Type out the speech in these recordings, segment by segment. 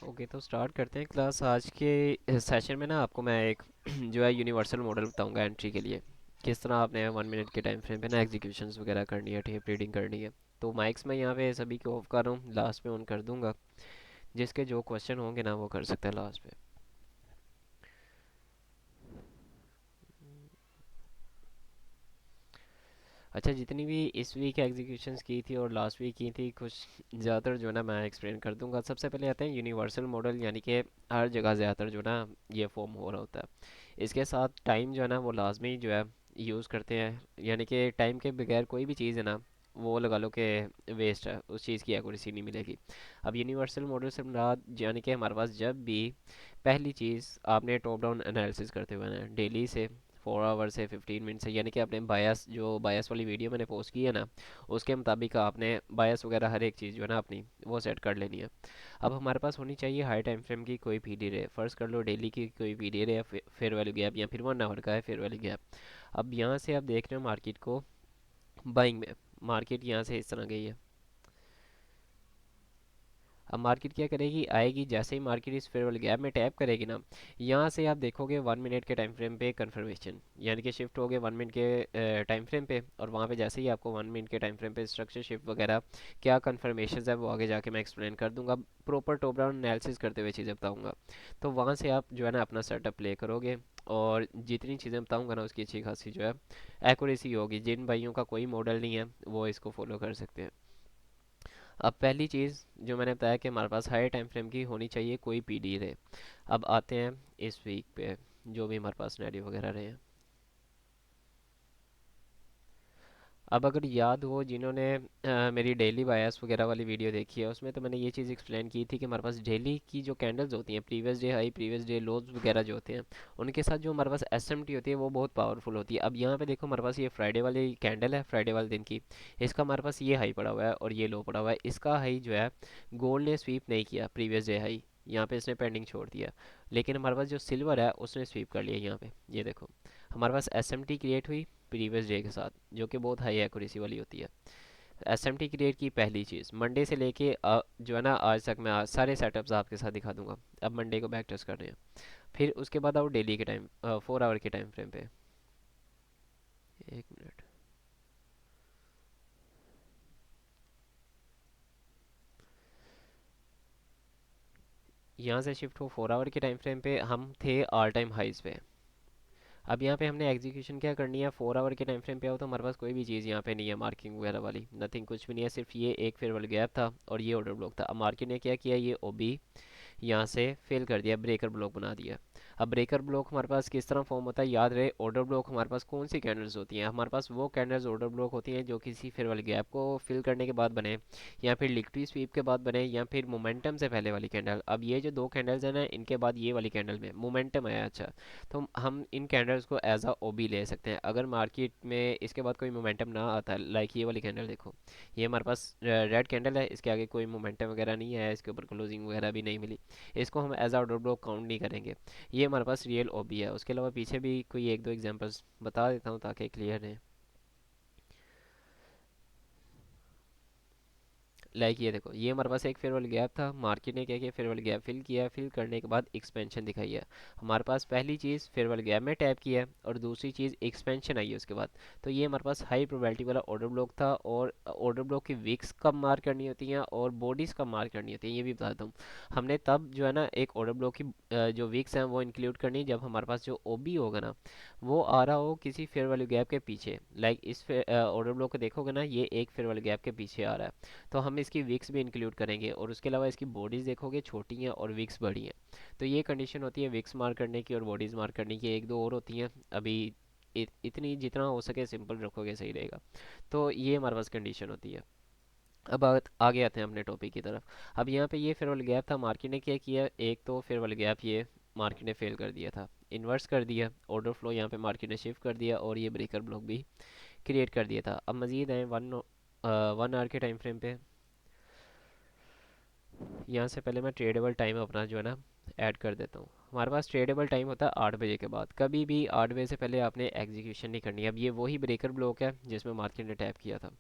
Okay, तो start करते हैं क्लास। आज के सेशन में ना आपको मैं एक जो है यूनिवर्सल मॉडल बताऊंगा एंट्री के लिए। किस तरह आपने 1 मिनट के टाइम फ्रेम पे ना एग्जीक्यूशंस वगैरह करनी है, टेप रीडिंग करनी है। तो माइक्स मैं यहाँ पे सभी को ऑफ कर रहा हूँ, लास्ट में ऑन कर दूंगा। जिसके जो क्वेश्चन होंगे ना वो कर सकता है लास्ट पे। अच्छा, जितनी भी इस वीक एग्जीक्यूशंस की थी और लास्ट वीक की थी, कुछ ज़्यादातर जो है ना मैं एक्सप्लेन कर दूंगा। सबसे पहले आते हैं यूनिवर्सल मॉडल, यानी कि हर जगह ज़्यादातर जो ना ये फॉर्म हो रहा होता है। इसके साथ टाइम जो है ना वो लाजमी जो है यूज़ करते हैं, यानी कि टाइम के बगैर कोई भी चीज़ है ना वो लगा लो कि वेस्ट है, उस चीज़ की एक्यूरेसी नहीं मिलेगी। अब यूनिवर्सल मॉडल से मुराद यानी कि हमारे पास जब भी पहली चीज़ आपने टॉप डाउन एनालिसिस करते हुए ना डेली से 4 आवर से 15 मिनट से, यानी कि आपने बायस जो बायस वाली वीडियो मैंने पोस्ट की है ना उसके मुताबिक आपने बायस वगैरह हर एक चीज़ जो है ना अपनी वो सेट कर लेनी है। अब हमारे पास होनी चाहिए हाई टाइम फ्रेम की कोई पी डी रे, फर्स्ट कर लो डेली की कोई पी डी रे या फेयर वैल्यू गैप, या फिर 1 आवर का है फेयर वैल्यू गैप। अब यहाँ से आप देख रहे हो मार्केट को, बाइंग में मार्केट यहाँ से इस तरह गई है। अब मार्केट क्या करेगी, आएगी जैसे ही मार्केट इस फेयर वाले गैप में टैप करेगी ना, यहाँ से आप देखोगे 1 मिनट के टाइम फ्रेम पे कन्फर्मेशन, यानी कि शिफ्ट हो गए 1 मिनट के टाइम फ्रेम पे। और वहाँ पे जैसे ही आपको 1 मिनट के टाइम फ्रेम पे स्ट्रक्चर शिफ्ट वगैरह क्या कन्फर्मेशन है वो आगे जाके मैं एक्सप्लेन कर दूंगा, प्रॉपर टॉप डाउन एनालिसिस करते हुए चीज़ें बताऊंगा। तो वहाँ से आप जो है ना अपना सेटअप प्ले करोगे, और जितनी चीज़ें बताऊंगा ना उसकी अच्छी खासी जो है एक्यूरेसी होगी। जिन भाइयों का कोई मॉडल नहीं है वो इसको फॉलो कर सकते हैं। अब पहली चीज़ जो मैंने बताया कि हमारे पास हाई टाइम फ्रेम की होनी चाहिए कोई पीडी रे। अब आते हैं इस वीक पे जो भी हमारे पास सिनेरियो वगैरह रहे हैं। अब अगर याद हो जिन्होंने मेरी डेली बायस वगैरह वाली वीडियो देखी है, उसमें तो मैंने ये चीज़ एक्सप्लेन की थी कि हमारे पास डेली की जो कैंडल्स होती हैं, previous day high previous day lows वगैरह जो होते हैं, उनके साथ जो हमारे पास एसएमटी होती है वो बहुत पावरफुल होती है। अब यहाँ पे देखो हमारे पास ये फ्राइडे वाली कैंडल है, फ्राइडे वाले दिन की। इसका हमारे पास ये हाई पड़ा हुआ है और ये लो पड़ा हुआ है। इसका हाई जो है गोल्ड ने स्वीप नहीं किया, प्रीवियस डे हाई यहाँ पे इसने पेंडिंग छोड़ दिया। लेकिन हमारे पास जो सिल्वर है उसने स्वीप कर लिया। यहाँ पे ये देखो हमारे पास एस एम टी क्रिएट हुई प्रीवियस डे के साथ, जो कि बहुत हाई एक्यूरेसी वाली होती है। एस एम टी क्रिएट की पहली चीज़ मंडे से लेके जो है ना आज तक मैं आज सारे सेटअप्स आपके साथ दिखा दूंगा। अब मंडे को बैक टेस्ट कर रहे हैं। फिर उसके बाद आओ डेली के टाइम 4 आवर के टाइम फ्रेम पे। 1 मिनट। यहाँ से शिफ्ट हो 4 आवर के टाइम फ्रेम पे, हम थे ऑल टाइम हाइज पे। अब यहाँ पे हमने एग्जीक्यूशन क्या करनी है, 4 आवर के टाइम फ्रेम पे आओ तो हमारे पास कोई भी चीज़ यहाँ पे नहीं है मार्किंग वगैरह वाली, नथिंग, कुछ भी नहीं है। सिर्फ ये एक फेयर वाला गैप था और ये ऑर्डर ब्लॉक था। अब मार्केट ने क्या किया, ये ओबी यहाँ से फेल कर दिया, ब्रेकर ब्लॉक बना दिया। अब ब्रेकर ब्लॉक हमारे पास किस तरह फॉर्म होता है, याद रहे ऑर्डर ब्लॉक हमारे पास कौन सी कैंडल्स होती हैं, हमारे पास वो कैंडल्स ऑर्डर ब्लॉक होती हैं जो किसी फेयर वाले गैप को फिल करने के बाद बने, या फिर लिक्विड स्वीप के बाद बने, या फिर मोमेंटम से पहले वाली कैंडल। अब ये जो दो कैंडल्स हैं ना, इनके बाद ये वाली कैंडल में मोमेंटम आया, अच्छा, तो हम इन कैंडल्स को एज अ ओबी ले सकते हैं। अगर मार्केट में इसके बाद कोई मोमेंटम ना आता है, लाइक ये वाली कैंडल देखो, ये हमारे पास रेड कैंडल है, इसके आगे कोई मोमेंटम वगैरह नहीं है, इसके ऊपर क्लोजिंग वगैरह भी नहीं मिली, इसको हम एज आउट ब्लॉक काउंट नहीं करेंगे। ये हमारे पास रियल ओबी है। उसके अलावा पीछे भी कोई एक दो एग्जांपल्स बता देता हूँ ताकि क्लियर रहे। ये देखो, ये हमारे पास एक फेयरवेल गैप था, मार्केट ने क्या किया, फेयरवेल गैप फिल किया, फिल करने के बाद एक्सपेंशन दिखाई है। हमारे पास पहली चीज़ फेयरवेल गैप में टैप किया है और दूसरी चीज़ एक्सपेंशन आई है उसके बाद। तो ये हमारे पास हाई प्रोबेबिलिटी वाला ऑर्डर ब्लॉक था। और ऑर्डर ब्लॉक की विक्स कब मार्क करनी होती हैं और बॉडीज़ कब मार्क करनी होती हैं ये भी बताता हूँ। हमने तब जो है ना एक ऑर्डर ब्लॉक की जो विक्स हैं वो इंक्लूड करनी है जब हमारे पास जो ओबी होगा ना वो आ रहा हो किसी फेयर वैल्यू गैप के पीछे। इस ऑर्डर ब्लॉक को देखोगे ना, ये एक फेयर वैल्यू गैप के पीछे आ रहा है, तो हम इसकी विक्स भी इंक्लूड करेंगे। और उसके अलावा इसकी बॉडीज़ देखोगे छोटी हैं और विक्स बड़ी हैं। तो ये कंडीशन होती है विक्स मार्क करने की और बॉडीज़ मार्क करने की, एक दो और होती हैं अभी। इतनी जितना हो सके सिंपल रखोगे सही रहेगा। तो ये हमारे पास कंडीशन होती है। अब आगे आते हैं अपने टॉपिक की तरफ। अब यहाँ पे ये फेयरवेल गैप था, मार्केट ने क्या किया, एक तो फेयरवेल गैप ये मार्केट ने फेल कर दिया था, इन्वर्स कर दिया, ऑर्डर फ्लो यहाँ पे मार्केट ने शिफ्ट कर दिया और ये ब्रेकर ब्लॉक भी क्रिएट कर दिया था। अब मजीद है 1 आवर के टाइम फ्रेम पे। यहाँ से पहले मैं ट्रेडेबल टाइम अपना जो है ना ऐड कर देता हूँ। हमारे पास ट्रेडेबल टाइम होता है 8 बजे के बाद, कभी भी 8 बजे से पहले आपने एग्जीक्यूशन नहीं करनी है। अब ये वही ब्रेकर ब्लॉक है जिसमें मार्केट ने टैप किया था।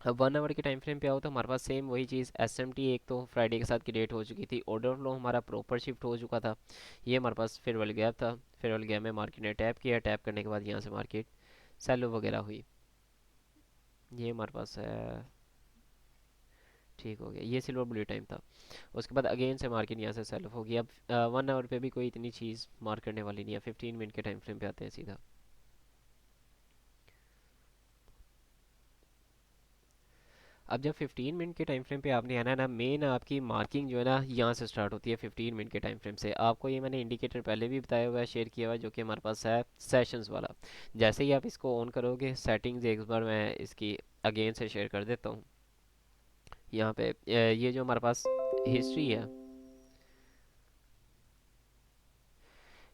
अब 1 आवर के टाइम फ्रेम पे आओ तो हमारे पास सेम वही चीज़ एस एम टी एक तो फ्राइडे के साथ क्रिएट हो चुकी थी, ऑर्डर फ्लो हमारा प्रॉपर शिफ्ट हो चुका था। ये हमारे पास फिर वाला गैप था, फिर वाले गैप में मार्केट ने टैप किया, टैप करने के बाद यहाँ से मार्केट सेलो वगैरह हुई। ये हमारे पास है, ठीक हो गया, ये सिल्वर बुलेट टाइम था। उसके बाद अगेन से मार्केट यहाँ से सेल ऑफ होगी। अब 1 आवर पे भी कोई इतनी चीज़ मार्क करने वाली नहीं है, 15 मिनट के टाइम फ्रेम पे आते हैं सीधा। अब जब 15 मिनट के टाइम फ्रेम पे आपने आना है ना, मेन आपकी मार्किंग जो है ना यहाँ से स्टार्ट होती है 15 मिनट के टाइम फ्रेम से। आपको ये मैंने इंडिकेटर पहले भी बताया हुआ है, शेयर किया हुआ है, जो कि हमारे पास है सेशंस वाला। जैसे ही आप इसको ऑन करोगे सेटिंग्स, एक बार मैं इसकी अगेन से शेयर कर देता हूँ। यहाँ पे ये जो हमारे पास हिस्ट्री है,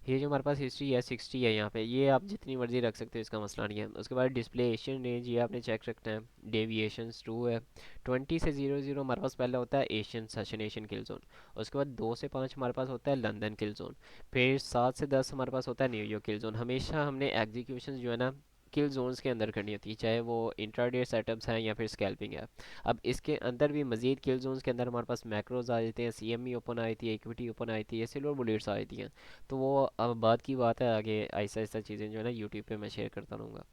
ये जो हमारे पास हिस्ट्री है 60 है यहाँ पे, ये आप जितनी मर्जी रख सकते हो, इसका मसला नहीं है। उसके बाद डिस्प्ले एशियन रेंज, ये आपने चेक रखना है। डेविएशंस 2 है। 20 से 00 हमारे पास पहले होता है एशियन सेशन, एशियन किल जोन। उसके बाद 2 से 5 हमारे पास होता है लंदन किल जोन। फिर 7 से 10 हमारे पास होता है न्यूयॉर्क किल जोन। हमेशा हमने एग्जीक्यूशन जो है ना किल जोन्स के अंदर करनी होती है, चाहे वो इंट्राडे सेटअप्स हैं या फिर स्कैल्पिंग है। अब इसके अंदर भी मजीद किल जोन्स के अंदर हमारे पास मैक्रोज आ जाते हैं, सी एम ई ओपन आई थी, इक्विटी ओपन आई थी, या सिल्वर बुलेट्स आई थी। तो वो अब बात की बात है, आगे ऐसा ऐसा चीज़ें जो है ना यूट्यूब पे मैं शेयर करता रहूँगा।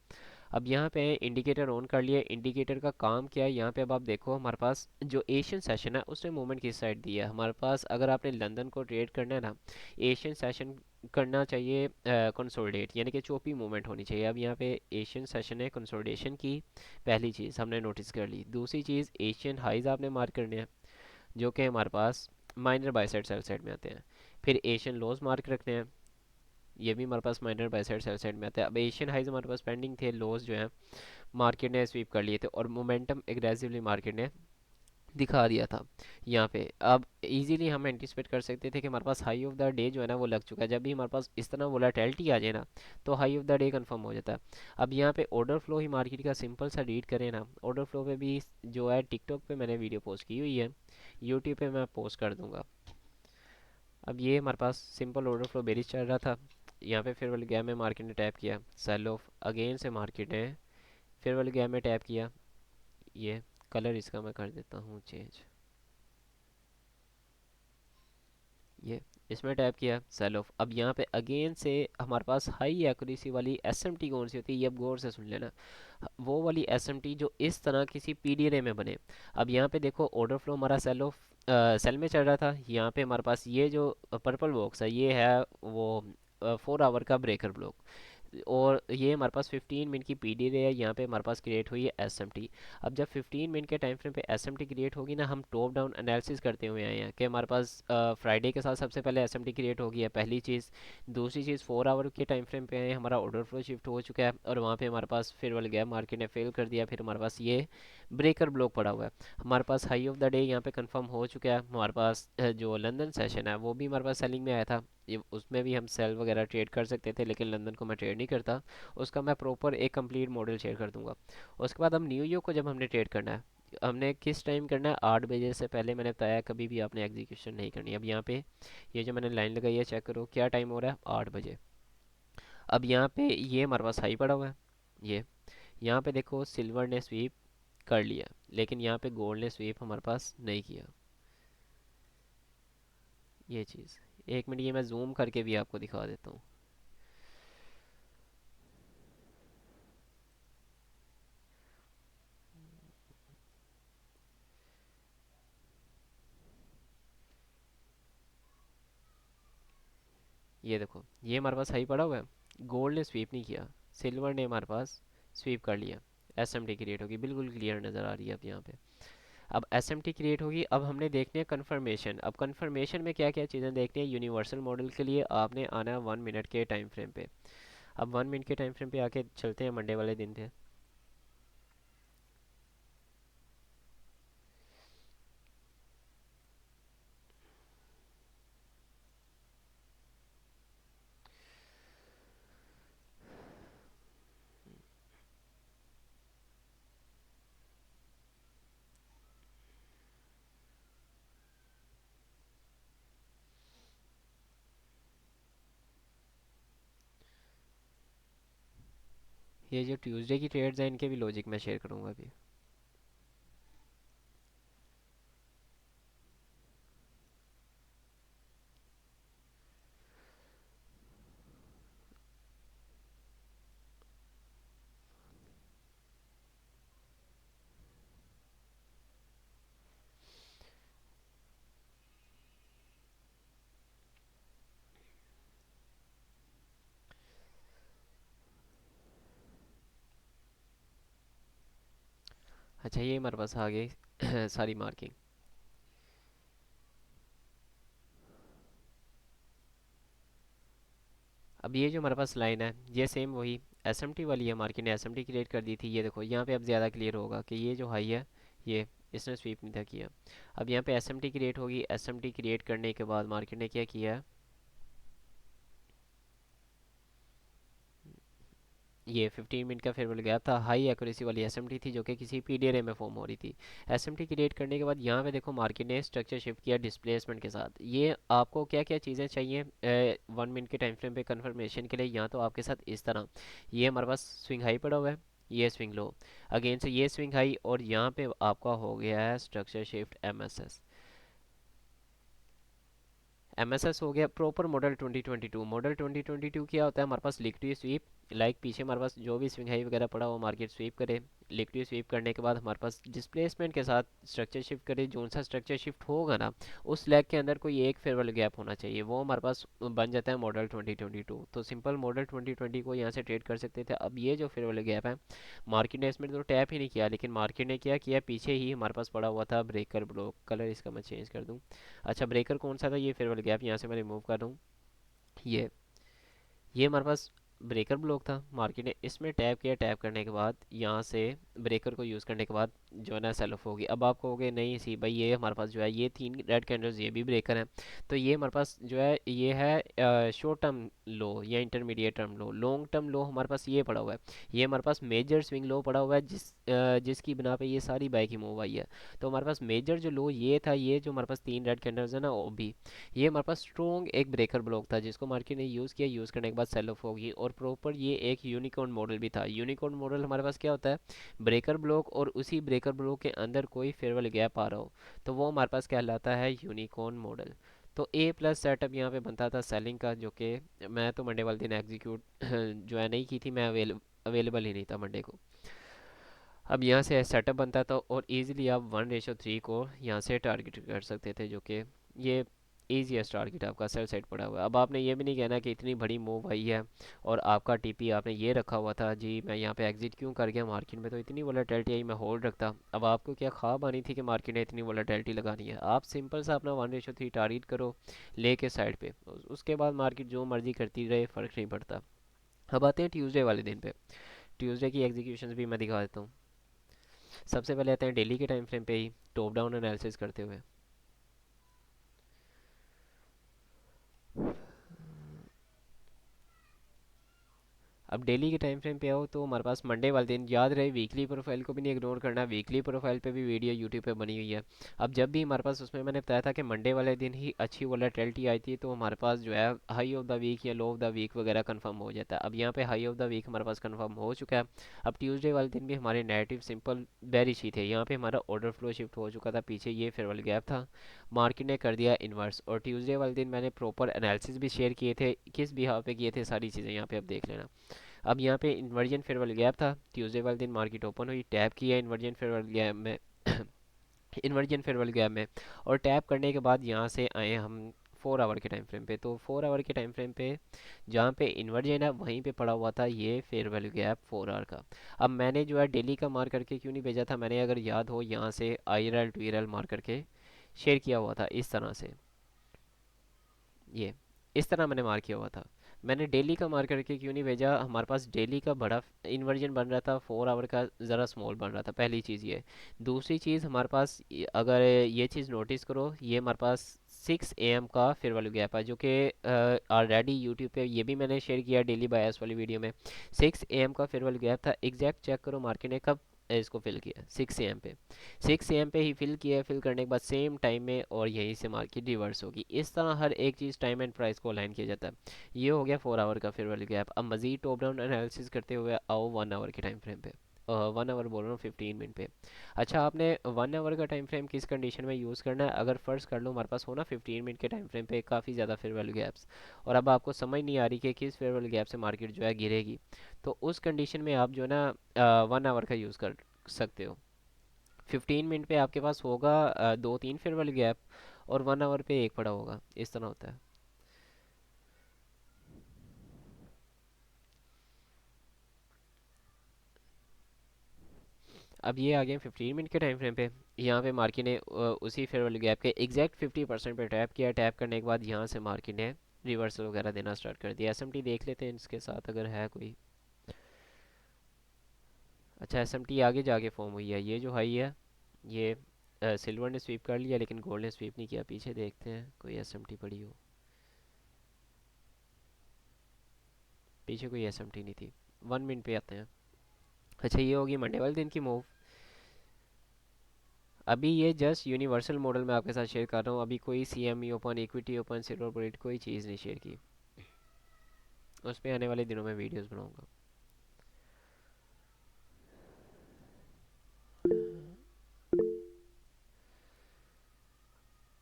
अब यहाँ पे इंडिकेटर ऑन कर लिया। इंडिकेटर का काम क्या है, यहाँ पे अब आप देखो हमारे पास जो एशियन सेशन है उसने मूवमेंट किस साइड दी है हमारे पास। अगर आपने लंदन को ट्रेड करना है ना, एशियन सेशन करना चाहिए कंसोलिडेट, यानी कि चौपी मूवमेंट होनी चाहिए। अब यहाँ पे एशियन सेशन है कंसोलिडेशन की, पहली चीज़ हमने नोटिस कर ली। दूसरी चीज़ एशियन हाइज आपने मार्क करने हैं, जो कि हमारे पास माइनर बाइसेट सेल साइड में आते हैं। फिर एशियन लोज मार्क रखने हैं, ये भी हमारे पास माइनर बाइसेट सेल साइड में आता है। अब एशियन हाइज हमारे पास पेंडिंग थे, लोज जो है मार्केट ने स्वीप कर लिए थे, और मोमेंटम एग्रेसिवली मार्केट ने दिखा दिया था यहाँ पे। अब इजीली हम एंटिसिपेट कर सकते थे कि हमारे पास हाई ऑफ द डे जो है ना वो लग चुका है। जब भी हमारे पास इस तरह वोलेटिलिटी आ जाए ना, तो high of the day confirm हो जाता है। अब यहाँ पे ऑर्डर फ्लो ही मार्केट का सिंपल सा रीड करें ना, ऑर्डर फ्लो पे भी जो है टिकटॉक पे मैंने वीडियो पोस्ट की हुई है, यूट्यूब पे मैं पोस्ट कर दूंगा। अब ये हमारे पास सिंपल ऑर्डर फ्लो बेरिश चल रहा था, यहाँ पे फिर वाले गैप में मार्केट ने टैप किया, सेल ऑफ। अगेन से मार्केट ने फिर वाले गैप में टैप किया। ये कलर इसका मैं कर देता हूँ चेंज, ये इसमें टैप किया, सेल ऑफ। अब यहाँ पे अगेन से हमारे पास हाई एक्यूरेसी वाली एस एम टी कौन सी होती है, ये अब गौर से सुन लेना। वो वाली एस एम टी जो इस तरह किसी पी डी ए में बने। अब यहाँ पे देखो ऑर्डर फ्लो हमारा सेल ऑफ सेल में चल रहा था। यहाँ पे हमारे पास ये जो पर्पल बॉक्स है, ये है वो 4 आवर का ब्रेकर ब्लॉक। और ये हमारे पास 15 मिनट की पी डी है, यहाँ पे हमारे पास क्रिएट हुई है एस एम टी। अब जब 15 मिनट के टाइम फ्रेम पे एस एम टी क्रिएट होगी ना, हम टॉप डाउन एनालिसिस करते हुए आए हैं कि हमारे पास फ्राइडे के साथ सबसे पहले एस एम टी क्रिएट होगी है, पहली चीज़। दूसरी चीज़ 4 आवर के टाइम फ्रेम पे आए, हमारा ऑर्डर फ्लो शिफ्ट हो चुका है, और वहाँ पे हमारे पास फिर वाले गैप मार्केट ने फेल कर दिया। फिर हमारे पास ये ब्रेकर ब्लॉक पड़ा हुआ है। हमारे पास हाई ऑफ द डे यहाँ पे कंफर्म हो चुका है। हमारे पास जो लंदन सेशन है वो भी हमारे पास सेलिंग में आया था, ये उसमें भी हम सेल वगैरह ट्रेड कर सकते थे, लेकिन लंदन को मैं ट्रेड नहीं करता। उसका मैं प्रॉपर एक कंप्लीट मॉडल शेयर कर दूंगा। उसके बाद हम न्यूयॉर्क को जब हमने ट्रेड करना है, हमने किस टाइम करना है, 8 बजे से पहले मैंने बताया कभी भी आपने एग्जीक्यूशन नहीं करनी। अब यहाँ पे ये जो मैंने लाइन लगाई है, चेक करो क्या टाइम हो रहा है, 8 बजे। अब यहाँ पे ये हमारे पास हाई पड़ा हुआ है। ये यहाँ पे देखो सिल्वर ने स्वीप कर लिया, लेकिन यहाँ पे गोल्ड ने स्वीप हमारे पास नहीं किया। ये चीज़, एक मिनट, ये मैं जूम करके भी आपको दिखा देता हूँ। ये देखो ये हमारे पास हाई पड़ा हुआ है, गोल्ड ने स्वीप नहीं किया, सिल्वर ने हमारे पास स्वीप कर लिया। एस एम टी क्रिएट होगी, बिल्कुल क्लियर नज़र आ रही है अब यहाँ पे। अब एस एम टी क्रिएट होगी, अब हमने देखनी है कन्फर्मेशन। अब कन्फर्मेशन में क्या क्या चीज़ें देखनी है, यूनिवर्सल मॉडल के लिए आपने आना है 1 मिनट के टाइम फ्रेम पे। अब 1 मिनट के टाइम फ्रेम पे आके चलते हैं मंडे वाले दिन पे। ये जो ट्यूसडे की ट्रेड्स हैं इनके भी लॉजिक मैं शेयर करूँगा अभी। अच्छा ये हमारे पास आ गई सारी मार्किंग। अब ये जो हमारे पास लाइन है ये सेम वही एसएमटी वाली है, मार्केट ने एसएमटी क्रिएट कर दी थी। ये देखो यहाँ पे अब ज़्यादा क्लियर होगा कि ये जो हाई है ये इसने स्वीप नहीं था किया। अब यहाँ पे एसएमटी क्रिएट होगी, एसएमटी क्रिएट करने के बाद मार्केट ने क्या किया, ये 15 मिनट का फेयरवेल गैप था, हाई एक्यूरेसी वाली एसएमटी थी जो कि किसी पीडीआरए में फॉर्म हो रही थी। एसएमटी क्रिएट करने के बाद यहाँ पे देखो मार्केट ने स्ट्रक्चर शिफ्ट किया डिस्प्लेसमेंट के साथ। ये आपको क्या क्या चीज़ें चाहिए 1 मिनट के टाइम फ्रेम पे कंफर्मेशन के लिए, यहाँ तो आपके साथ इस तरह ये हमारे पास स्विंग हाई पड़ा हुआ है, ये स्विंग लो, अगेन से ये स्विंग हाई, और यहाँ पे आपका हो गया है स्ट्रक्चर शिफ्ट एमएसएस। एमएसएस हो गया प्रॉपर मॉडल 2022। मॉडल 2022 क्या होता है, हमारे पास लिक्विड स्वीप, लाइक पीछे हमारे पास जो भी स्विंग हाई वगैरह पड़ा हो मार्केट स्वीप करे, लिक्विड स्वीप करने के बाद हमारे पास डिस्प्लेसमेंट के साथ स्ट्रक्चर शिफ्ट करे। जो सा स्ट्रक्चर शिफ्ट होगा ना उस लेग के अंदर कोई एक फेयरवेल गैप होना चाहिए, वो हमारे पास बन जाता है मॉडल 2022। तो सिंपल मॉडल 2020 को यहाँ से ट्रेड कर सकते थे। अब ये जो फेयरवेल गैप है मार्केट ने इसमें तो टैप ही नहीं किया, लेकिन मार्केट ने क्या किया, पीछे ही हमारे पास पड़ा हुआ था ब्रेकर ब्लॉक, कलर इसका मैं चेंज कर दूँ। अच्छा ब्रेकर कौन सा था, ये फेयरवेल गैप यहाँ से मैं रिमूव कर दूँ। ये हमारे पास ब्रेकर ब्लॉक था, मार्केट ने इसमें टैप किया, टैप करने के बाद यहाँ से ब्रेकर को यूज़ करने के बाद जो है ना सेल ऑफ होगी। अब आप कहोगे नहीं सी भाई ये हमारे पास जो है ये 3 रेड कैंडल्स ये भी ब्रेकर हैं, तो ये हमारे पास जो है ये है शॉर्ट टर्म लो या इंटरमीडिएट टर्म लो। लॉन्ग टर्म लो हमारे पास ये पड़ा हुआ है, ये हमारे पास मेजर स्विंग लो पड़ा हुआ है जिसकी बिना पे ये सारी बाइक ही मूव आई है। तो हमारे पास मेजर जो लो ये था, ये जो हमारे पास 3 रेड कैंडल्स है ना वो भी, ये हमारे पास स्ट्रॉन्ग एक ब्रेकर ब्लॉक था जिसको मार्केट ने यूज़ किया, यूज़ करने के बाद सेल ऑफ होगी। और प्रॉपर ये एक यूनिकॉर्न मॉडल भी था। यूनिकॉर्न मॉडल हमारे पास क्या होता है, ब्रेकर ब्लॉक और उसी ब्रेकर ब्लॉक के अंदर कोई फेयरवेल गैप आ रहा हो तो वो हमारे पास कहलाता है यूनिकॉर्न मॉडल। तो ए प्लस सेटअप यहाँ पे बनता था सेलिंग का, जो कि मैं तो मंडे वाले दिन एग्जीक्यूट जो है नहीं की थी, मैं अवेलेबल ही नहीं था मंडे को। अब यहाँ से सेटअप बनता था और इजीली आप 1:3 को यहाँ से टारगेट कर सकते थे, जो कि ये ईजीएस्ट टारगेट आपका सेल साइड पड़ा हुआ है। अब आपने ये भी नहीं कहना कि इतनी बड़ी मूव आई है और आपका टीपी आपने ये रखा हुआ था जी मैं यहाँ पे एग्जिट क्यों कर गया, मार्केट में तो इतनी वोलेटिलिटी आई मैं होल्ड रखता। अब आपको क्या ख्वाब आनी थी कि मार्केट ने इतनी वोलेटिलिटी लगानी है, आप सिंपल सा अपना 1:3 टारगेट करो लेके साइड पे, उसके बाद मार्केट जो मर्जी करती रहे फ़र्क नहीं पड़ता। अब आते हैं ट्यूसडे वाले दिन पे। ट्यूसडे की एग्जीक्यूशन भी मैं दिखा देता हूँ। सबसे पहले आते हैं डेली के टाइम फ्रेम पे ही टॉप डाउन एनालिसिस करते हुए। अब डेली के टाइम फ्रेम पे आओ तो हमारे पास मंडे वाले दिन, याद रहे वीकली प्रोफाइल को भी नहीं इग्नोर करना, वीकली प्रोफाइल पे भी वीडियो यूट्यूब पे बनी हुई है। अब जब भी हमारे पास उसमें मैंने बताया था कि मंडे वाले दिन ही अच्छी वोलेटिलिटी आई थी तो हमारे पास जो है हाई ऑफ द वीक या लो ऑफ द वीक वगैरह कंफर्म हो जाता है। अब यहाँ पे हाई ऑफ द वीक हमारे पास कंफर्म हो चुका है। अब ट्यूसडे वाले दिन भी हमारे नेगेटिव सिंपल बेरिश ही थे, यहाँ पे हमारा ऑर्डर फ्लो शिफ्ट हो चुका था, पीछे ये फेयरवेल गैप था, मार्केट ने कर दिया इन्वर्स। और ट्यूसडे वाले दिन मैंने प्रॉपर एनालिसिस भी शेयर किए थे, किस बिहाव पे किए थे सारी चीज़ें यहाँ पे आप देख लेना। अब यहाँ पे इन्वर्जन फेयरवेल गैप था, ट्यूसडे वाले दिन मार्केट ओपन हुई, टैप किया इन्वर्जन फेयरवेल गैप में इन्वर्जन फेयरवेल गैप में, और टैप करने के बाद यहाँ से आए हम 4 आवर के टाइम फ्रेम पे। तो 4 आवर के टाइम फ्रेम पे जहाँ पे इन्वर्जन है वहीं पे पड़ा हुआ था ये फेयरवेल गैप 4 आवर का। अब मैंने जो है डेली का मार्क करके क्यों नहीं भेजा था, मैंने अगर याद हो यहाँ से आई टू ईरल मार्क करके शेयर किया हुआ था इस तरह से, ये इस तरह मैंने मार्क किया हुआ था। मैंने डेली का मार्क करके क्यों नहीं भेजा, हमारे पास डेली का बड़ा इन्वर्जन बन रहा था, 4 आवर का ज़रा स्मॉल बन रहा था, पहली चीज़ ये। दूसरी चीज़ हमारे पास अगर ये चीज़ नोटिस करो, ये हमारे पास 6 AM का फिर वाली गैप है जो कि ऑलरेडी यूट्यूब पे ये भी मैंने शेयर किया डेली बायस वाली वीडियो में। 6 AM का फिर वाली गैप था, एग्जैक्ट चेक करो मार्केट ने कब इसको फिल किया, 6 AM पे। 6 AM पे ही फिल किया है, फिल करने के बाद सेम टाइम में और यहीं से मार्केट रिवर्स होगी। इस तरह हर एक चीज़ टाइम एंड प्राइस को अलाइन किया जाता है। ये हो गया 4 आवर का फिर वाली गैप। अब मजीद टॉप डाउन एनालिसिस करते हुए आओ 1 आवर के टाइम फ्रेम पे, 1 आवर बोल रहा हूँ 15 मिनट पे। अच्छा आपने 1 आवर का टाइम फ्रेम किस कंडीशन में यूज़ करना है, अगर फर्स्ट कर लो हमारे पास हो ना 15 मिनट के टाइम फ्रेम पे काफ़ी ज़्यादा फेयर वैल्यू गैप्स, और अब आपको समझ नहीं आ रही कि किस फेयर वैल्यू गैप से मार्केट जो है गिरेगी, तो उस कंडीशन में आप जो है ना 1 आवर का यूज़ कर सकते हो। 15 मिनट पे आपके पास होगा 2-3 फेयर वाली गैप, और 1 आवर पे एक पड़ा होगा, इस तरह होता है। अब ये आ गए 15 मिनट के टाइम फ्रेम पे। यहाँ पे मार्केट ने उसी फेयर वैल्यू गैप के एग्जैक्ट 50% पे टैप किया। टैप करने के बाद यहाँ से मार्केट ने रिवर्सल वगैरह देना स्टार्ट कर दिया। एसएमटी देख लेते हैं इसके साथ अगर है कोई। अच्छा, एसएमटी आगे जाके फॉर्म हुई है। ये जो हाई है ये सिल्वर ने स्वीप कर लिया लेकिन गोल्ड ने स्वीप नहीं किया। पीछे देखते हैं कोई एसएमटी पड़ी हो। पीछे कोई एसएमटी नहीं थी। 1 मिनट पे आते हैं। अच्छा, ये होगी मंडे वाले दिन की मूव। अभी ये जस्ट यूनिवर्सल मॉडल में आपके साथ शेयर कर रहा हूँ। अभी कोई CME open, equity open, silver bullet कोई चीज़ नहीं शेयर की। उस पर आने वाले दिनों में वीडियोस बनाऊंगा।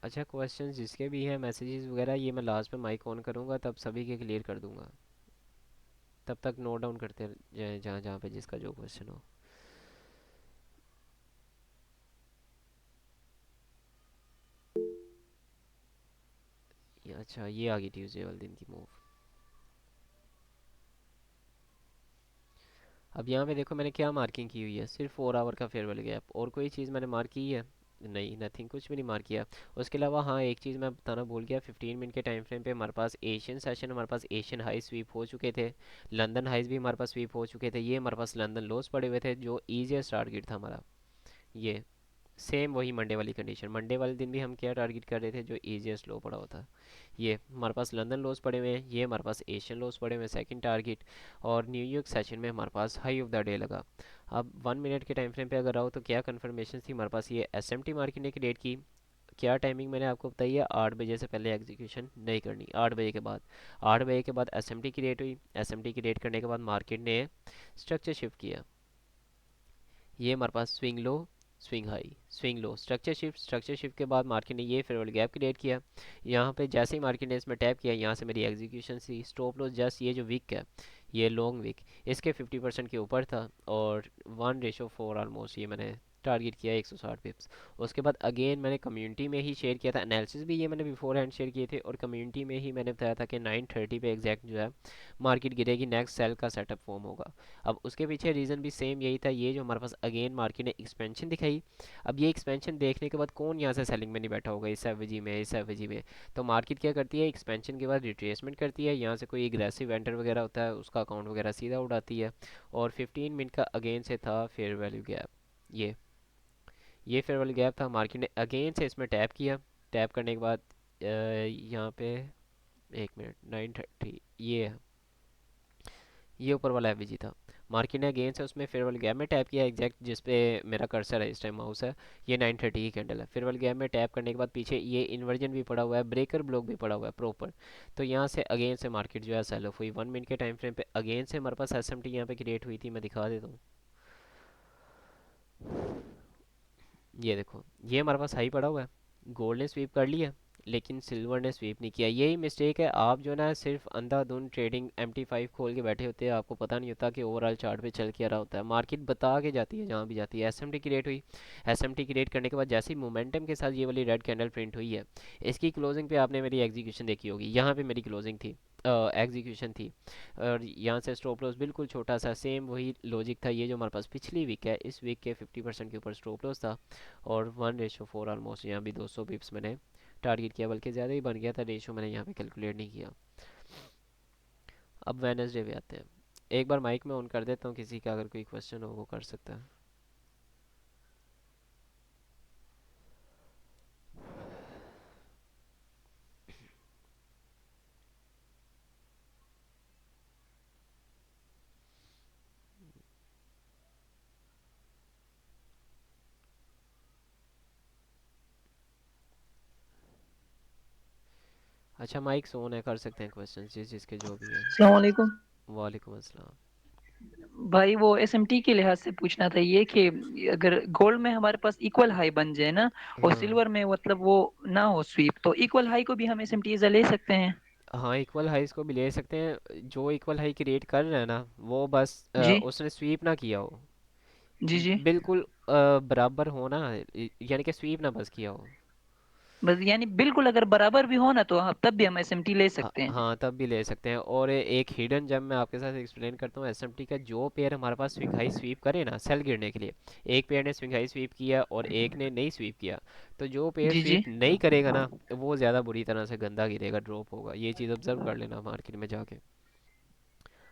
अच्छा, क्वेश्चंस जिसके भी हैं मैसेजेस वगैरह ये मैं लास्ट में माइक ऑन करूँगा तब सभी के क्लियर कर दूंगा। तब तक नोट डाउन करते जाएं जहाँ जहाँ पे जिसका जो क्वेश्चन हो। अच्छा, ये आ गई ट्यूसडे वाले दिन की मूव। अब यहाँ पे देखो मैंने क्या मार्किंग की हुई है। सिर्फ 4 आवर का फेयरवेल गैप और कोई चीज़ मैंने मार्क की है? नहीं, नथिंग, कुछ भी नहीं मार्क किया। उसके अलावा हाँ, एक चीज़ मैं बताना भूल गया। 15 मिनट के टाइम फ्रेम पे हमारे पास एशियन सेशन, हमारे पास एशियन हाई स्वीप हो चुके थे। लंदन हाइज भी हमारे पास स्वीप हो चुके थे। ये हमारे पास लंदन लोस पड़े हुए थे जो ईजिएस्ट टारगेट था हमारा। ये सेम वही मंडे वाली कंडीशन। मंडे वाले दिन भी हम क्या टारगेट कर रहे थे? जो इजीएस्ट लो पड़ा होता। ये हमारे पास लंदन लॉस पड़े हुए हैं, ये हमारे पास एशियन लॉस पड़े हुए हैं सेकंड टारगेट। और न्यूयॉर्क सेशन में हमारे पास हाई ऑफ द डे लगा। अब 1 मिनट के टाइम फ्रेम पे अगर आओ तो क्या कन्फर्मेशन थी हमारे पास? ये एसएमटी मार्केट ने क्रिएट की। क्या टाइमिंग मैंने आपको बताई है? 8 बजे से पहले एग्जीक्यूशन नहीं करनी, 8 बजे के बाद। 8 बजे के बाद एसएमटी क्रिएट हुई। एसएमटी क्रिएट करने के बाद मार्केट ने स्ट्रक्चर शिफ्ट किया। ये हमारे पास swing low, swing high, swing low, structure shift. Structure shift के बाद मार्केट ने ये फेवरेबल गैप क्रिएट किया। यहाँ पे जैसे ही मार्केट ने इसमें टैप किया यहाँ से मेरी एग्जीक्यूशन थी। स्टॉप लॉस जस्ट ये जो वीक है, ये लॉन्ग वीक, इसके 50% के ऊपर था। और 1:4 ऑलमोस्ट ये मैंने टारगेट किया 160 पिप्स। उसके बाद अगेन मैंने कम्युनिटी में ही शेयर किया था। एनालिसिस भी ये मैंने बिफोर हैंड शेयर किए थे और कम्युनिटी में ही मैंने बताया था कि 9:30 पे एग्जैक्ट जो है मार्केट गिरेगी, नेक्स्ट सेल का सेटअप फॉर्म होगा। अब उसके पीछे रीज़न भी सेम यही था। ये जो हमारे पास अगेन मार्केट ने एक्सपेंशन दिखाई। अब ये एक्सपेंशन देखने के बाद कौन यहाँ से सेलिंग में नहीं बैठा होगा इस एवरेजी में, इस एवरेजी में? तो मार्केट क्या करती है? एक्सपेंशन के बाद रिट्रेसमेंट करती है। यहाँ से कोई एग्रेसिव एंटर वगैरह होता है उसका अकाउंट वगैरह सीधा उड़ाती है। और 15 मिनट का अगेन से था फेयर वैल्यू गैप। ये फेयर वैल्यू गैप था। मार्केट ने अगेन से इसमें टैप किया। टैप करने के बाद यहाँ पे 1 मिनट, 9:30, ये ऊपर वाला एवरेज ही था। मार्केट ने अगेन से उसमें फेयरवेल गैप में टैप किया एग्जैक्ट जिस पे मेरा कर्सर है इस टाइम, माउस है। ये 9:30 की कैंडल है। फेयरवेल गैप में टैप करने के बाद पीछे ये इन्वर्जन भी पड़ा हुआ है, ब्रेकर ब्लॉक भी पड़ा हुआ है प्रॉपर। तो यहाँ से अगेन से मार्केट जो है सेल ऑफ हुई। 1 मिनट के टाइम फ्रेम पे अगेन से हमारे पास एस एम टी यहाँ पे क्रिएट हुई थी। मैं दिखा देता हूँ। ये देखो, ये हमारे पास हाई पड़ा हुआ है। गोल्ड ने स्वीप कर लिया लेकिन सिल्वर ने स्वीप नहीं किया। यही मिस्टेक है। आप जो ना सिर्फ अंधाधुंध ट्रेडिंग MT5 खोल के बैठे होते हैं, आपको पता नहीं होता कि ओवरऑल चार्ट पे चल क्या रहा होता है। मार्केट बता के जाती है जहाँ भी जाती है। एसएमटी क्रिएट हुई। एसएमटी क्रिएट करने के बाद जैसे ही मोमेंटम के साथ ये वाली रेड कैंडल प्रिंट हुई है, इसकी क्लोजिंग पे आपने मेरी एग्जीक्यूशन देखी होगी। यहाँ पे मेरी क्लोजिंग थी, एग्जीक्यूशन थी। और यहाँ से स्टॉप लॉस बिल्कुल छोटा सा, सेम वही लॉजिक था। ये जो हमारे पास पिछली वीक है, इस वीक के 50% के ऊपर स्टॉप लॉस था। और 1:4 ऑलमोस्ट, यहाँ भी 200 पिप्स मैंने टारगेट किया, बल्कि ज़्यादा ही बन गया था रेशो, मैंने यहाँ पे कैलकुलेट नहीं किया। अब वेनसडे पे आते हैं। एक बार माइक में ऑन कर देता हूँ, किसी का अगर कोई क्वेश्चन हो वो कर सकता है। अच्छा, माइक ऑन है, कर सकते हैं क्वेश्चन जिस जिसके जो भी हैं। अस्सलाम वालेकुम। वालेकुम अस्सलाम। भाई वो एसएमटी के लिहाज से पूछना था ये कि अगर गोल्ड में हमारे पास इक्वल हाई बन जाए ना, और हाँ सिल्वर में मतलब वो ना हो स्वीप, तो इक्वल हाई को भी हम एसएमटी से ले सकते हैं? हाँ, इक्वल हाइज को भी ले सकते हैं। जो इक्वल हाई क्रिएट कर रहे हैं ना वो बस जी उसने स्वीप ना किया हो। जी जी। बिल्कुल बराबर हो ना, यानी कि स्वीप ना बस किया हो। बस यानी बिल्कुल अगर बराबर भी हो ना तो हाँ, तब भी हम एसएमटी ले सकते हैं। हाँ तब भी ले सकते हैं। और एक हिडन जेम मैं आपके साथ एक्सप्लेन करता हूँ एसएमटी का। जो पेयर हमारे पास स्विंग हाई स्वीप करे ना सेल गिरने के लिए, एक पेयर ने स्विंग हाई स्वीप किया और एक ने नहीं स्वीप किया, तो जो पेयर जी जी। स्वीप नहीं करेगा ना वो ज़्यादा बुरी तरह से गंदा गिरेगा, ड्रॉप होगा। ये चीज़ ऑब्जर्व कर लेना मार्केट में जाके।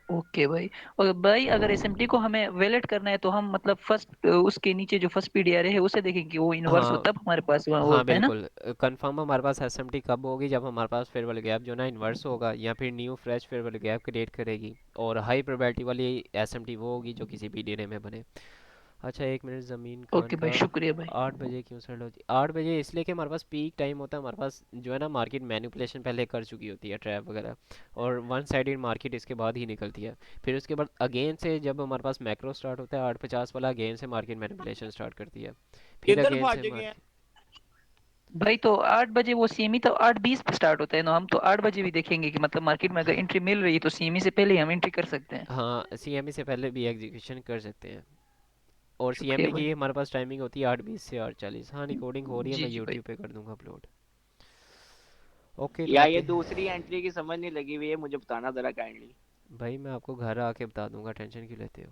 ओके भाई। और भाई अगर एसएमटी को हमें वैलिड करना है तो हम मतलब फर्स्ट उसके नीचे जो फर्स्ट पीडीआर है उसे देखेंगे कि वो इन्वर्स हो, हाँ तब हमारे पास वो हाँ होता है ना। बिल्कुल। कंफर्म हमारे पास एसएमटी कब होगी, जब हमारे पास फेयरवेल गैप जो ना इन्वर्स होगा या फिर new fresh farewell gap create करेगी। और हाई प्रोबेबिलिटी वाली एसएमटी वो होगी जो किसी पीडीआर में बने। अच्छा एक मिनट, ज़मीन खान ओके भाई, का शुक्रिया भाई। 8 बजे क्यों सेल होती है? 8 बजे इसलिए कि हमारे पास पीक टाइम होता है, हमारे पास जो है ना मार्केट मैनिपुलेशन पहले कर चुकी होती है, ट्रैप वगैरह। और वन साइडेड मार्केट इसके बाद ही निकलती है। फिर उसके बाद अगेन से जब हमारे पास मैक्रो स्टार्ट होता है 8:50 वाला, अगेन से मार्केट मैनिपुलेशन स्टार्ट करती है। फिर किधर अगेन से भाग गए? मार्केट। भाई तो 8 बजे वो सीएमई तो 8:20 पे स्टार्ट होता है ना, हम तो 8 बजे भी देखेंगे कि मतलब मार्केट में अगर एंट्री मिल रही है तो सीएमई से पहले ही हम एंट्री कर सकते हैं। हाँ सीएमई से पहले भी एग्जीक्यूशन कर सकते हैं। और शुक्रिया सीएमई भाई। की हमारे पास टाइमिंग होती है 8:20 से 8:40। हाँ रिकॉर्डिंग हो रही है, जी मैं जी भाई। यूट्यूब पे कर दूंगा अपलोड। ओके तो या आते ये हैं। दूसरी एंट्री की समझ नहीं लगी हुई है, मुझे बताना जरा काइंडली। भाई मैं आपको घर आके बता दूंगा, टेंशन क्यों लेते हो?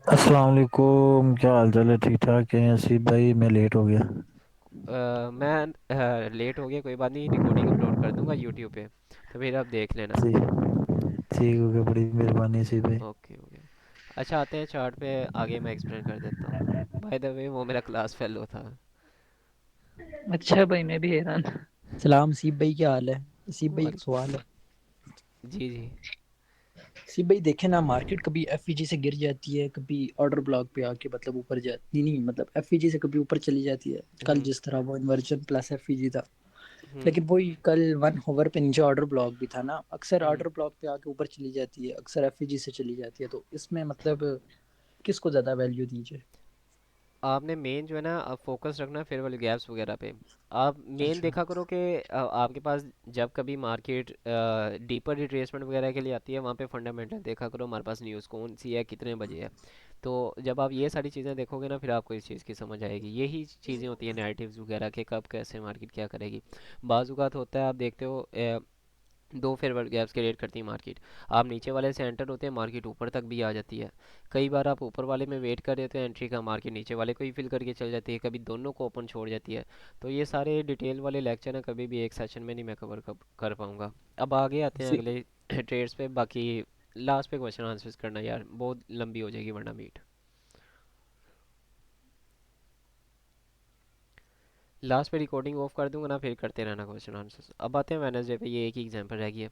अस्सलाम वालेकुम, क्या हाल चाल है? ठीक ठाक है आसिफ भाई? मैं लेट हो गया। मैं लेट हो गया कोई बात नहीं, रिकॉर्डिंग अपलोड कर दूंगा यूट्यूब पे, तो फिर आप देख लेना। जी, ठीक हो गया, बड़ी मेहरबानी आसिफ भाई। Okay okay. अच्छा आते हैं चार्ट पे, आगे मैं एक्सप्लेन कर देता हूँ। बाय द वे वो मेरा क्लास फेलो था। अच्छा भाई, मैं भी हैरान। सलाम सीप भाई, क्या हाल है? सीप भाई वाल एक सवाल है। जी जी। सीप भाई देखे ना, मार्केट कभी एफईजी से गिर जाती है, कभी ऑर्डर ब्लॉक पे आके मतलब ऊपर जाती नहीं, मतलब एफईजी से कभी ऊपर चली जाती है। कल हम्म जिस तरह वो इन्वर्जन प्लस एफईजी था, हम्म लेकिन वही कल 1 ओवर पे नीचे ऑर्डर ब्लॉक भी था ना। अक्सर हम्म। ऑर्डर ब्लॉक पे आके ऊपर चली जाती है, अक्सर एफईजी से चली जाती है, तो इसमें मतलब किसको ज्यादा वैल्यू दीजिए? आपने मेन जो है ना फोकस रखना फेयर वाले गैप्स वगैरह पे। आप मेन अच्छा। देखा करो कि आपके पास जब कभी मार्केट डीपर रिट्रेसमेंट वगैरह के लिए आती है, वहाँ पे फंडामेंटल देखा करो हमारे पास न्यूज़ कौन सी है, कितने बजे है। तो जब आप ये सारी चीज़ें देखोगे ना फिर आपको इस चीज़ की समझ आएगी। यही चीज़ें होती है नैरेटिव्स वगैरह के, कब कैसे मार्केट क्या करेगी। बाज़ होता है आप देखते हो दो फेयर गैप्स क्रिएट करती है मार्केट। आप नीचे वाले से एंटर होते हैं, मार्केट ऊपर तक भी आ जाती है। कई बार आप ऊपर वाले में वेट कर रहे होते हैं एंट्री का, मार्केट नीचे वाले को ही फिल करके चल जाती है, कभी दोनों को ओपन छोड़ जाती है। तो ये सारे डिटेल वाले लेक्चर हैं, कभी भी एक सेशन में नहीं मैं कवर कर पाऊँगा। अब आगे आते हैं सी अगले ट्रेड्स पे। बाकी लास्ट पे क्वेश्चन आंसर्स करना यार, बहुत लंबी हो जाएगी वरना मीट। लास्ट पे रिकॉर्डिंग ऑफ कर दूंगा ना, फिर करते रहना क्वेश्चन आंसर्स। अब आते हैं वेनसडे पे, ये एक ही एग्जांपल रह गया।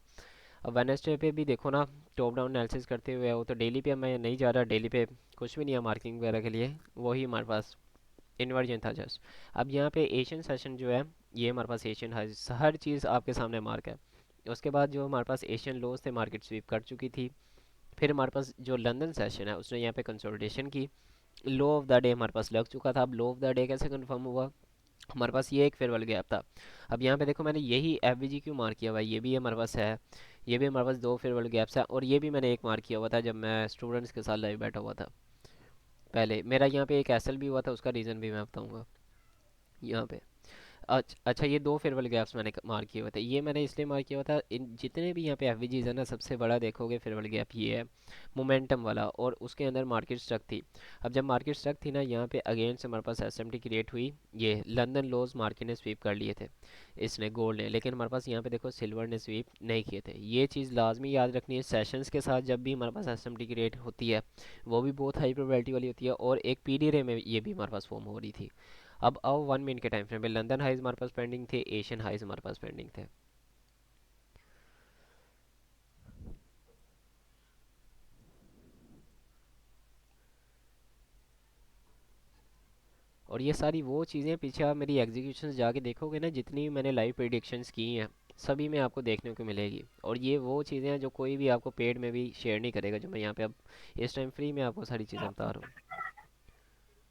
अब वेडनेसडे पे भी देखो ना, टॉप डाउन एनालिसिस करते हुए वो तो डेली पे मैं नहीं जा रहा, डेली पे कुछ भी नहीं है मार्किंग वगैरह के लिए। वही हमारे पास इन्वर्जन था जस्ट। अब यहाँ पे एशियन सेशन जो है, ये हमारे पास एशियन हर चीज़ आपके सामने मार्क है। उसके बाद जो हमारे पास एशियन लोज थे, मार्केट स्वीप कर चुकी थी। फिर हमारे पास जो लंदन सेशन है उसने यहाँ पे कंसोलिडेशन की। लो ऑफ द डे हमारे पास लग चुका था। अब लो ऑफ द डे कैसे कंफर्म हुआ? हमारे पास ये एक फेयरवेल गैप था। अब यहाँ पे देखो मैंने यही एफ क्यों मार्क किया हुआ है, ये भी हमारे पास है। ये भी हमारे पास दो फेयरवेल गैप्स है, और ये भी मैंने एक मार्क किया हुआ था जब मैं स्टूडेंट्स के साथ लाइव बैठा हुआ था। पहले मेरा यहाँ पे एक एसएल भी हुआ था, उसका रीज़न भी मैं बताऊँगा यहाँ पे। अच्छा ये दो फेयरवेल गैप्स मैंने मार्क किए हुए थे। ये मैंने इसलिए मार्क किया हुआ था, इन जितने भी यहाँ पे एफवीजीज है ना, सबसे बड़ा देखोगे फेयरवेल गैप ये है, मोमेंटम वाला। और उसके अंदर मार्केट स्ट्रक थी। अब जब मार्केट स्ट्रक थी ना, यहाँ पे अगेन से हमारे पास एसएमटी क्रिएट हुई। ये लंदन लोज मार्केट ने स्वीप कर लिए थे, इसने गोल्ड ने। लेकिन हमारे पास यहाँ पे देखो सिल्वर ने स्वीप नहीं किए थे। ये चीज़ लाजमी याद रखनी है सेशंस के साथ, जब भी हमारे पास एसएमटी क्रिएट होती है वो भी बहुत हाई प्रोबेबिलिटी वाली होती है। और एक पीडी रे में ये भी हमारे पास फॉर्म हो रही थी। अब आओ 1 मिनट के टाइम फ्रेम पे, लंदन हाइज हमारे पास पेंडिंग थे, एशियन हाइज हमारे पास पेंडिंग थे। और ये सारी वो चीज़ें पीछे आप मेरी एग्जीक्यूशन जाके देखोगे ना, जितनी भी मैंने लाइव प्रेडिक्शंस की हैं सभी में आपको देखने को मिलेगी। और ये वो चीज़ें हैं जो कोई भी आपको पेड में भी शेयर नहीं करेगा, जो मैं यहाँ पे अब इस टाइम फ्री में आपको सारी चीज़ें बता रहा हूँ।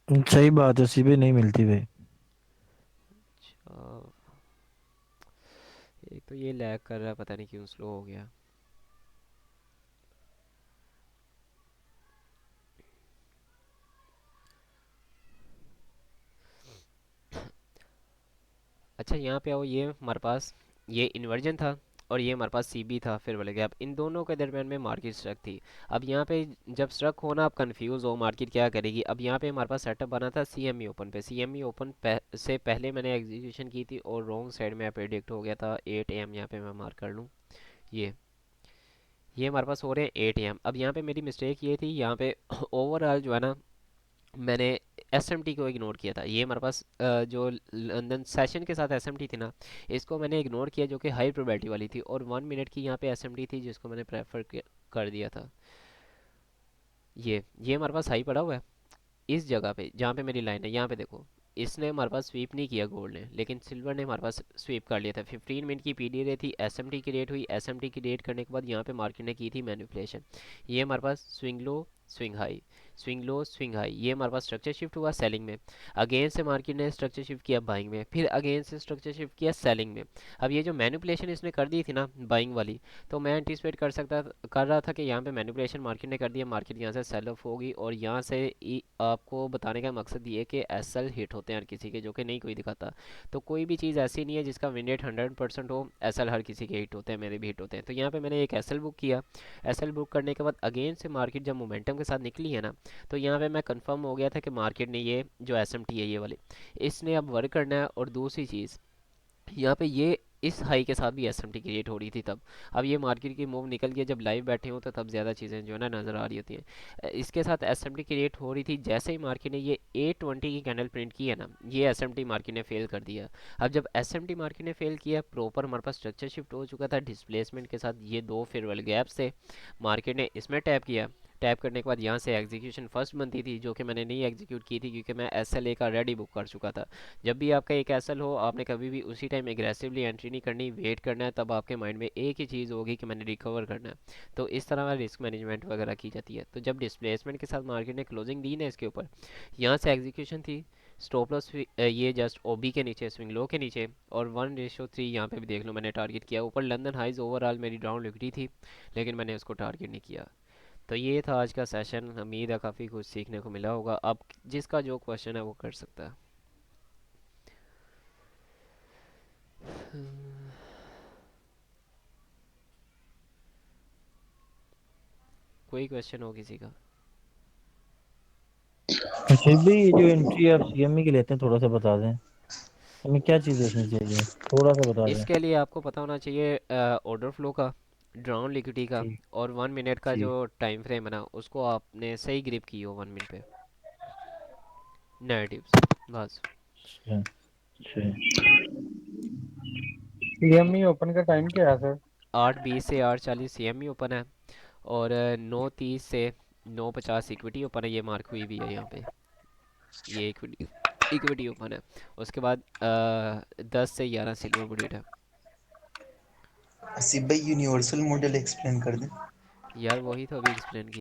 सही बात है आसिफ भाई, नहीं मिलती भाई। अच्छा, एक तो ये लैग कर रहा है, पता नहीं क्यों स्लो हो गया। अच्छा यहाँ पे आओ, ये हमारे पास ये इन्वर्जन था और ये हमारे पास सी बी था फेयर वैल्यू गैप, इन दोनों के दरमियान में मार्केट स्ट्रक थी। अब यहाँ पे जब स्ट्रक हो ना, आप कंफ्यूज हो मार्केट क्या करेगी। अब यहाँ पे हमारे पास सेटअप बना था सी एम ई ओपन पे, सी एम ई ओपन से पहले मैंने एग्जीक्यूशन की थी और रॉन्ग साइड में प्रेडिक्ट हो गया था 8 AM। यहाँ पे मैं मार्क कर लूँ, ये हमारे पास हो रहे हैं 8 AM। अब यहाँ पे मेरी मिस्टेक ये थी, यहाँ पे ओवरऑल जो है ना, मैंने एस एम टी को इग्नोर किया था। ये हमारे पास जो लंदन सेशन के साथ एस एम टी थी ना, इसको मैंने इग्नोर किया जो कि हाई प्रोबेबिलिटी वाली थी, और 1 मिनट की यहाँ पे एस एम टी थी जिसको मैंने प्रेफर कर दिया था। ये हमारे पास हाई पड़ा हुआ है इस जगह पे जहाँ पे मेरी लाइन है। यहाँ पे देखो, इसने हमारे पास स्वीप नहीं किया गोल्ड ने, लेकिन सिल्वर ने हमारे पास स्वीप कर लिया था। 15 मिनट की पीडी रे थी, एसएमटी की रेट हुई, एसएमटी की रेट करने के बाद यहाँ पे मार्केट ने की थी मैनिपुलेशन। ये हमारे पास swing low swing high, swing low swing high, ये हमारे पास स्ट्रक्चर शिफ्ट हुआ सेलिंग में। अगेन से मार्केट ने स्ट्रक्चर शिफ्ट किया बाइंग में, फिर अगेन से स्ट्रक्चर शिफ्ट किया सेलिंग में। अब ये जो मैनिपुलेशन इसने कर दी थी ना बाइंग वाली, तो मैं एंटिसिपेट कर रहा था कि यहाँ पे मैनिपुलेशन मार्केट ने कर दिया, मार्केट यहाँ से सेल ऑफ होगी। और यहाँ से आपको बताने का मकसद ये है कि एस एल हिट होते हैं हर किसी के, जो कि नहीं कोई दिखाता। तो कोई भी चीज़ ऐसी नहीं है जिसका विन रेट 100% हो, एस एल हर किसी के हिट होते हैं, मेरे भी हिट होते हैं। तो यहाँ पे मैंने एक एस एल बुक किया। एस एल बुक करने के बाद अगेन से मार्केट जब मोमेंटम के साथ निकली है ना, तो यहाँ पे मैं कंफर्म हो गया था कि मार्केट ने ये जो एस एम टी है ये वाली, इसने अब वर्क करना है। और दूसरी चीज़ यहाँ पे ये इस हाई के साथ भी एस एम टी क्रिएट हो रही थी तब। अब ये मार्केट की मूव निकल गई, जब लाइव बैठे हो तो तब ज़्यादा चीज़ें जो है ना नज़र आ रही होती हैं। इसके साथ एस एम टी क्रिएट हो रही थी, जैसे ही मार्केट ने ये 820 की कैंडल प्रिंट की है ना, ये एस एम टी मार्केट ने फेल कर दिया। अब जब एस एम टी मार्केट ने फेल किया, प्रॉपर हमारे पास स्ट्रक्चर शिफ्ट हो चुका था डिस्प्लेसमेंट के साथ, ये दो फेयरवेल गैप से मार्केट ने इसमें टैप किया। टैप करने के बाद यहाँ से एग्जीक्यूशन फर्स्ट बनती थी, जो कि मैंने नहीं एग्जीक्यूट की थी क्योंकि मैं एस एल ए का रेडी बुक कर चुका था। जब भी आपका एक एस एल हो, आपने कभी भी उसी टाइम एग्रेसिवली एंट्री नहीं करनी, वेट करना है। तब आपके माइंड में एक ही चीज़ होगी कि मैंने रिकवर करना है। तो इस तरह रिस्क मैनेजमेंट वगैरह की जाती है। तो जब डिस्प्लेसमेंट के साथ मार्केट ने क्लोजिंग दी ना इसके ऊपर, यहाँ से एग्जीक्यूशन थी स्टॉप लॉस ये जस्ट ओबी के नीचे, स्विंग लो के नीचे, और 1:3 यहाँ पे भी देख लो मैंने टारगेट किया। ऊपर लंदन हाइज ओवरऑल मेरी डाउन लिखी थी, लेकिन मैंने उसको टारगेट नहीं किया। तो ये था आज का सेशन, उम्मीद है काफ़ी कुछ सीखने को मिला होगा। अब जिसका जो क्वेश्चन है वो कर सकता है। कोई क्वेश्चन हो किसी का? अच्छा भाई, ये जो एंट्री आप सीएमई की लेते हैं थोड़ा सा बता दें, हमें क्या चीज़ देखनी चाहिए, थोड़ा सा बता दें। इसके लिए आपको पता होना चाहिए ऑर्डर फ्लो का, ड्राउन लिक्विडिटी का, ठीक। और 1 मिनट का जो ठीक। टाइम फ्रेम है ना, उसको आपने सही ग्रिप की हो 1 मिनट पे नैरेटिव्स, बस। अच्छा। अच्छा। सीएमई ओपन का टाइम क्या है सर? 8:20 से 8:40 सी एम ई ओपन है, और 9:30 से 9:50 इक्विटी ओपन है, ये मार्क हुई भी है यहाँ पे, ये इक्विटी इक्विटी ओपन है। उसके बाद 10 से 11 सिल्वर बुलेट है। आसिफ भाई यूनिवर्सल मॉडल एक्सप्लेन कर दें। यार वही तो अभी एक्सप्लेन